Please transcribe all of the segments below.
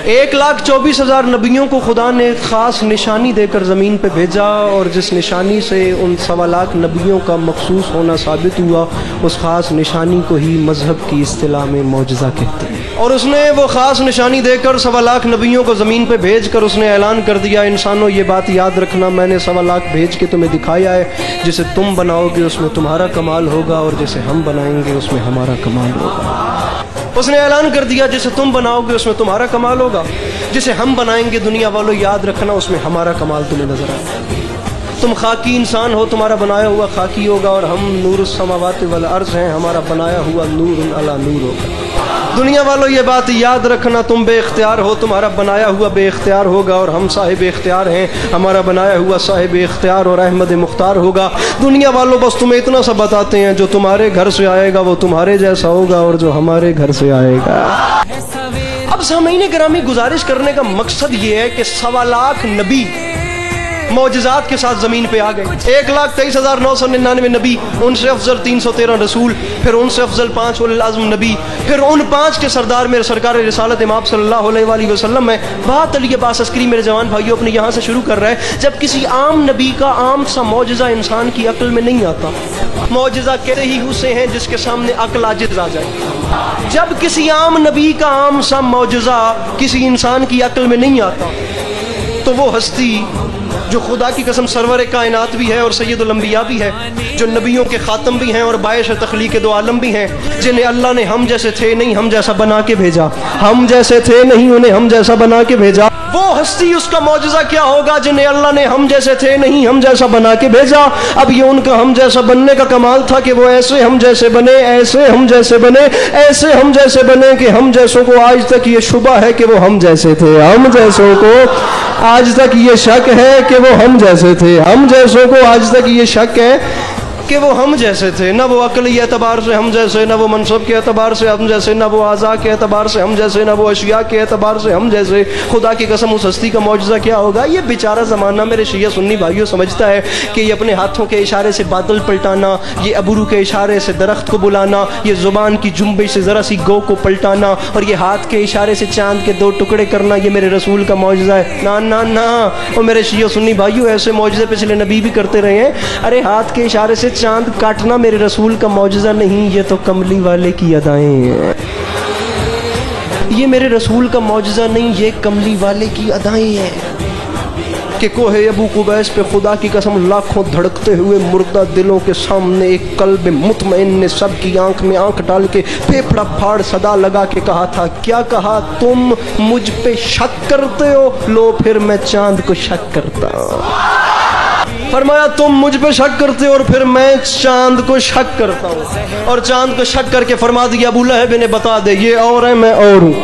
1,24,000 नबियों को खुदा ने एक ख़ास निशानी देकर ज़मीन पे भेजा, और जिस निशानी से उन 1.25 लाख नबियों का मखसूस होना साबित हुआ, उस ख़ास निशानी को ही मज़हब की इस्तिलाह में मौजज़ा कहते हैं। और उसने वो ख़ास निशानी देकर 1.25 लाख नबियों को ज़मीन पे भेज कर उसने ऐलान कर दिया, इंसानों ये बात याद रखना, मैंने 1.25 लाख भेज के तुम्हें दिखाया है, जिसे तुम बनाओगे उसमें तुम्हारा कमाल होगा, और जिसे हम बनाएंगे उसमें हमारा कमाल होगा। उसने ऐलान कर दिया, जिसे तुम बनाओगे उसमें तुम्हारा कमाल होगा, जिसे हम बनाएंगे दुनिया वालों याद रखना उसमें हमारा कमाल तुम्हें नजर आएगा। तुम खाकी इंसान हो, तुम्हारा बनाया हुआ खाकी होगा, और हम नूरुस समावाति वल अर्ज़ हैं, हमारा बनाया हुआ नूरुन अला नूर होगा। दुनिया वालों ये बात याद रखना, तुम बेख्तियार हो, तुम्हारा बनाया हुआ बेख्तियार होगा, और हम साहिब इख्तियार हैं, हमारा बनाया हुआ साहिब इख्तियार और अहमद मुख्तार होगा। दुनिया वालों बस तुम्हें इतना सा बताते हैं, जो तुम्हारे घर से आएगा वो तुम्हारे जैसा होगा, और जो हमारे घर से आएगा। अब सामईन गिरामी, गुजारिश करने का मकसद ये है कि 1.25 लाख नबी मौजज़ात के साथ ज़मीन पे आ गए। 1,23,999 नबी, उनसे अफजल 313 रसूल, फिर उनसे अफजल 5 उलुल अज़्म नबी, फिर उन 5 के सरदार मेरे सरकार रिसालत इमाम सल्लल्लाहु अलैहि वसल्लम है। बात अली अब्बास अस्करी मेरे जवान भाइयों अपने यहाँ से शुरू कर रहा है। जब किसी आम नबी का आम सा मौजज़ा इंसान की अक्ल में नहीं आता, मौजज़ा कहते ही उसे हैं जिसके सामने अक्ल आजिज़ आ जाए। जब किसी आम नबी का आम सा मौजज़ा किसी इंसान की अक्ल में नहीं आता, तो वो हस्ती जो खुदा की कसम सरवर कायनात भी है और सैयदुल अंबिया भी है, जो नबियों के खातम भी हैं और बायश तख्लीक दो आलम भी हैं, जिन्हें अल्लाह ने हम जैसे थे नहीं हम जैसा बना के भेजा, हम जैसे थे नहीं उन्हें हम जैसा बना के भेजा, वो हस्ती उसका मौजज़ा क्या होगा जिन्हें अल्लाह ने हम जैसे थे नहीं हम जैसा बना के भेजा। अब ये उनका हम जैसा बनने का कमाल था कि वो ऐसे हम जैसे बने, ऐसे हम जैसे बने, ऐसे हम जैसे बने कि हम जैसों को आज तक ये शुबा है कि वो हम जैसे थे, हम जैसों को आज तक ये शक है कि वो हम जैसे थे, हम जैसों को आज तक ये शक है कि वो हम जैसे थे। न वो अक्ली एतबार से हम जैसे, न वो मनसब के एतबार से हम जैसे, न वो आज़ा के एतबार से हम जैसे, न वो अशिया के एतबार से हम जैसे। खुदा की कसम उस हस्ती का मौजज़ा क्या होगा। ये बेचारा ज़माना मेरे शिया सुन्नी भाइयों समझता है कि ये अपने हाथों के इशारे से बादल पलटाना, ये अबरू के इशारे से दरख्त को बुलाना, ये ज़ुबान की जुम्बिश से ज़रा सी गौ को पलटाना, और ये हाथ के इशारे से चाँद के 2 टुकड़े करना, ये मेरे रसूल का मौजज़ा है। ना ना ना, और मेरे शिया सुन्नी भाइयों ऐसे मौजज़े पिछले नबी भी करते रहे हैं। अरे हाथ के इशारे से चांद काटना मेरे रसूल का मौजज़ा नहीं, ये तो कमली वाले की अदाएं हैं। ये मेरे रसूल का मौजज़ा नहीं, ये कमली वाले की अदाएं हैं कि कोहे अबू कुबैस पे खुदा की कसम लाखों धड़कते हुए मुर्दा दिलों के सामने एक कल्ब मुतमइन ने सब की आंख में आंख डाल के फेफड़ा फाड़ सदा लगा के कहा था। क्या कहा? तुम मुझ पे शक करते हो, लो फिर मैं चांद को शक करता हूँ। फरमाया तुम मुझ पे शक करते हो और फिर मैं चांद को शक करता हूँ, और चांद को शक करके फरमा दिया अबू लहब ने बता दे ये और है मैं और हूँ।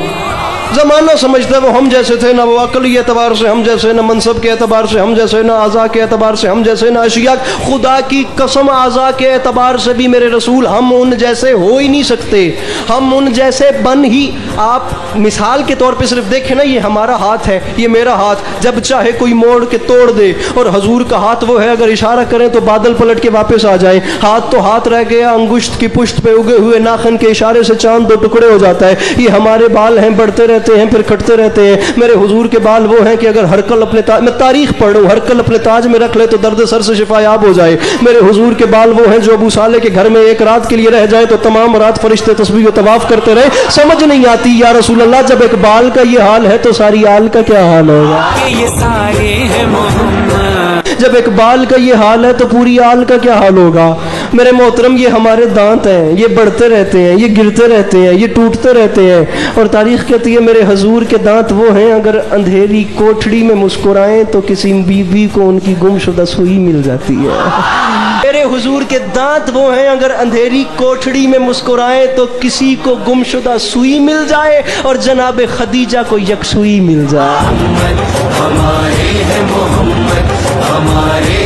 ज़माना समझता है वो हम जैसे थे, ना वो अक्ली एतबार से हम जैसे, ना मनसब के एतबार से हम जैसे, ना आज़ा के एतबार से हम जैसे, ना अशिया। खुदा की कसम आज़ा के एतबार से भी मेरे रसूल हम उन जैसे हो ही नहीं सकते, हम उन जैसे बन ही। आप मिसाल के तौर पे सिर्फ देखें ना, ये हमारा हाथ है, ये मेरा हाथ, जब चाहे कोई मोड़ के तोड़ दे, और हजूर का हाथ वो है अगर इशारा करें तो बादल पलट के वापस आ जाए। हाथ तो हाथ रह गया, अंगुश्त की पुष्ट पे उगे हुए नाखन के इशारे से चांद 2 टुकड़े हो जाता है। ये हमारे बाल हैं, बढ़ते रहते हैं फिर कटते रहते हैं। मेरे हुजूर के बाल वो हैं कि अगर हरकल अपने मैं तारीख पढ़ रहा हूँ, हरकल अपने ताज में रख ले तो दर्द सर से शिफायाब हो जाए। मेरे हुजूर के बाल वो हैं जो अबू साले के घर में एक रात के लिए रह जाए तो तमाम रात फरिश्ते तस्बीह व तवाफ करते रहे। समझ नहीं आती या रसूल अल्लाह, जब एक बाल का ये हाल है तो सारी आल का क्या हाल होगा। ये सारे हैं मोहम्मद, जब एक बाल का ये हाल है तो पूरी आल का क्या हाल होगा। मेरे मोहतरम, ये हमारे दांत हैं, ये बढ़ते रहते हैं, ये गिरते रहते हैं, ये टूटते रहते हैं, और तारीख कहती है मेरे हुजूर के दांत वो हैं अगर अंधेरी कोठड़ी में मुस्कुराएं तो किसी बीवी को उनकी गुमशुदा सुई मिल जाती है। मेरे हुजूर के दांत वो हैं अगर अंधेरी कोठड़ी में मुस्कुराएं तो किसी को गुमशुदा सुई मिल जाए और जनाब खदीजा को यकसुई मिल जाए। हमारे हैं मोहम्मद, हमारे